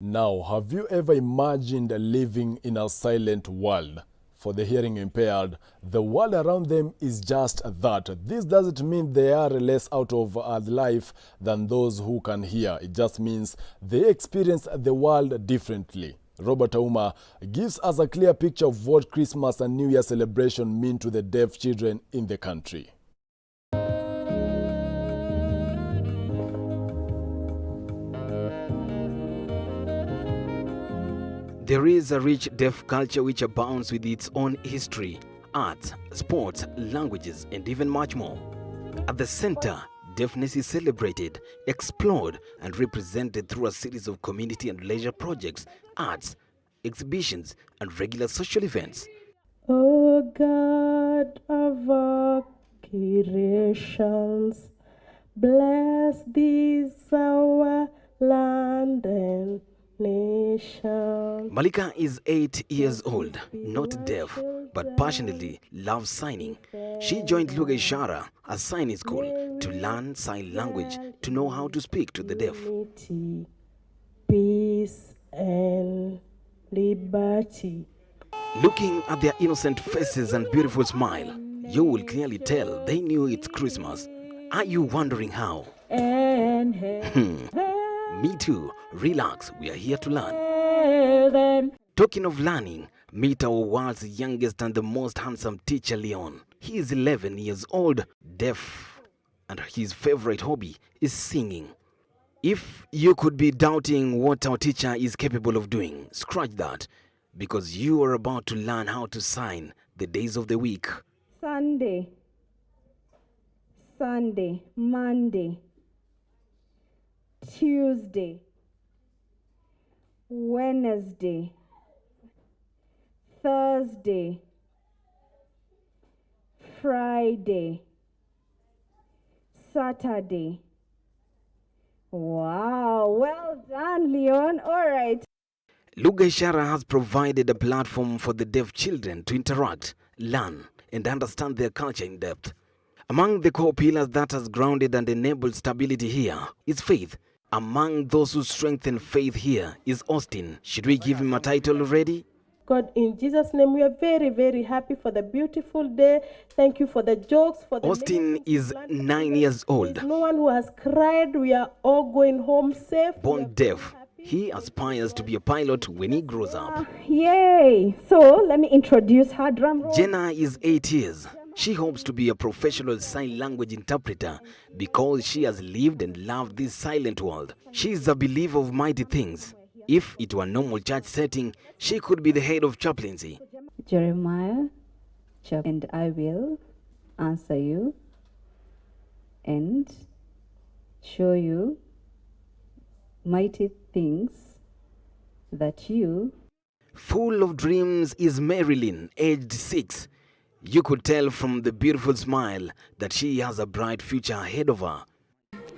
Now, have you ever imagined living in a silent world? For the hearing impaired, the world around them is just that. This doesn't mean they are less out of life than those who can hear. It just means they experience the world differently. Robert Auma gives us a clear picture of what Christmas and New Year celebration mean to the deaf children in the country. There is a rich deaf culture which abounds with its own history, arts, sports, languages, and even much more. At the center, deafness is celebrated, explored, and represented through a series of community and leisure projects, arts, exhibitions, and regular social events. O God of all creations, bless this our land and nation. Malika is 8 years old, not deaf, but passionately loves signing. She joined Lugha Ishara, a signing school, to learn sign language, to know how to speak to the deaf. Unity, peace and liberty. Looking at their innocent faces and beautiful smile, you will clearly tell they knew it's Christmas. Are you wondering how? Me too. Relax, we are here to learn. Talking of learning, meet our world's youngest and the most handsome teacher, Leon. He is 11 years old, deaf, and his favorite hobby is singing. If you could be doubting what our teacher is capable of doing, scratch that, because you are about to learn how to sign the days of the week. Sunday, Monday, Tuesday, Wednesday, Thursday, Friday, Saturday. Wow, well done, Leon. All right. Lugha Ishara has provided a platform for the deaf children to interact, learn, and understand their culture in depth. Among the core pillars that has grounded and enabled stability here is faith. Among those who strengthen faith here is Austin. Should we give him a title already? God, in Jesus' name, we are very, very happy for the beautiful day. Thank you for the jokes. Austin is 9 years old. No one who has cried. We are all going home safe. Born deaf, he aspires to be a pilot when he grows up. Yay! So, let me introduce her. Drum roll. Jenna is 8 years. She hopes to be a professional sign language interpreter because she has lived and loved this silent world. She is a believer of mighty things. If it were a normal church setting, she could be the head of chaplaincy. Jeremiah, and I will answer you and show you mighty things that you. Full of dreams is Marilyn, aged 6. You could tell from the beautiful smile that she has a bright future ahead of her.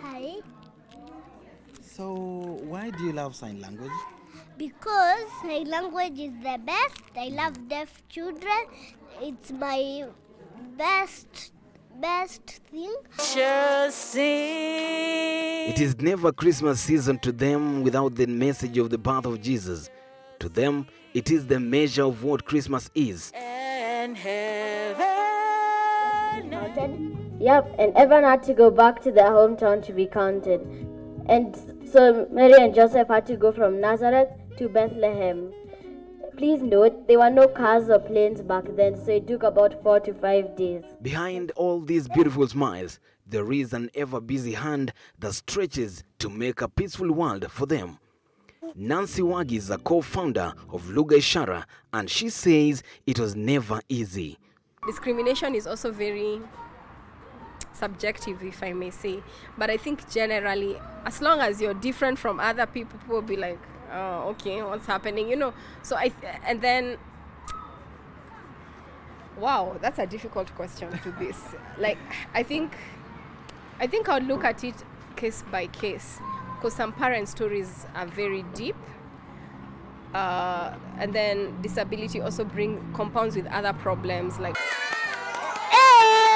Hi. So, why do you love sign language? Because sign language is the best. I love deaf children. It's my best thing. It is never Christmas season to them without the message of the birth of Jesus. To them, it is the measure of what Christmas is. Yep, and everyone had to go back to their hometown to be counted. And so Mary and Joseph had to go from Nazareth to Bethlehem. Please note, there were no cars or planes back then, so it took about 4 to 5 days. Behind all these beautiful smiles, there is an ever-busy hand that stretches to make a peaceful world for them. Nancy Wagi is a co-founder of Lugha Ishara, and she says it was never easy. Discrimination is also very subjective, if I may say. But I think generally, as long as you're different from other people, people will be like, oh, okay, what's happening? You know, so and then, wow, that's a difficult question to this. Like, I think I'll look at it case by case, because some parent stories are very deep. And then disability also compounds with other problems like.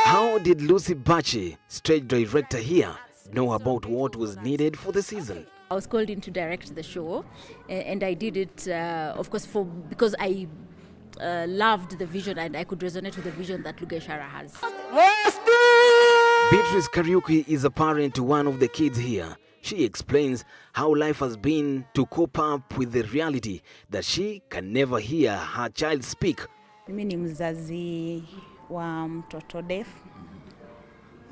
How did Lucy Bachi, stage director here, know about what was needed for the season? I was called in to direct the show, and I did it, of course, because I loved the vision and I could resonate with the vision that Lugha Ishara has. Beatrice Kariuki is a parent to one of the kids here. She explains how life has been to cope up with the reality that she can never hear her child speak. Mimi ni mzazi wa mtoto deaf.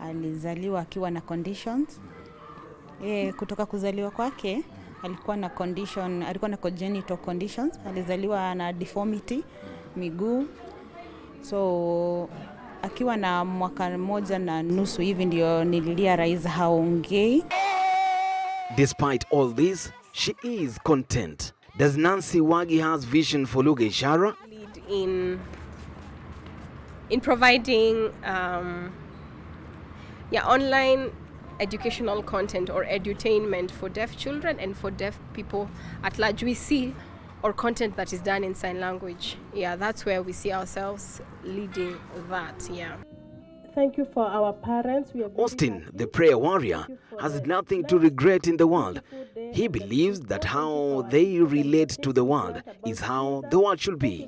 Alizaliwa akiwa na conditions. Kutoka kuzaliwa kwake alikuwa na congenital conditions. Alizaliwa na deformity miguu. So akiwa na mwaka mmoja na nusu hivi ndio nilirealize haongei. Despite all this, she is content. Does Nancy Wagi has vision for Lugha Ishara? In providing online educational content or edutainment for deaf children and for deaf people at large. We see or content that is done in sign language. Yeah, that's where we see ourselves leading that. Yeah. Thank you for our parents. Austin, the prayer warrior, has nothing to regret in the world. He believes that how they relate to the world is how the world should be.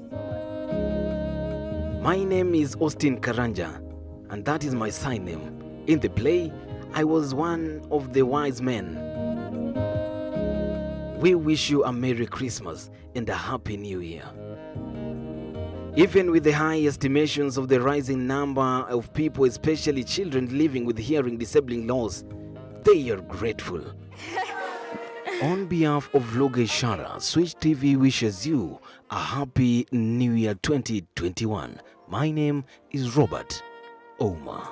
My name is Austin Karanja, and that is my sign name. In the play, I was one of the wise men. We wish you a Merry Christmas and a Happy New Year. Even with the high estimations of the rising number of people, especially children living with hearing disabling loss, they are grateful. On behalf of Lugha Ishara, Switch TV wishes you a Happy New Year 2021. My name is Robert Ouma.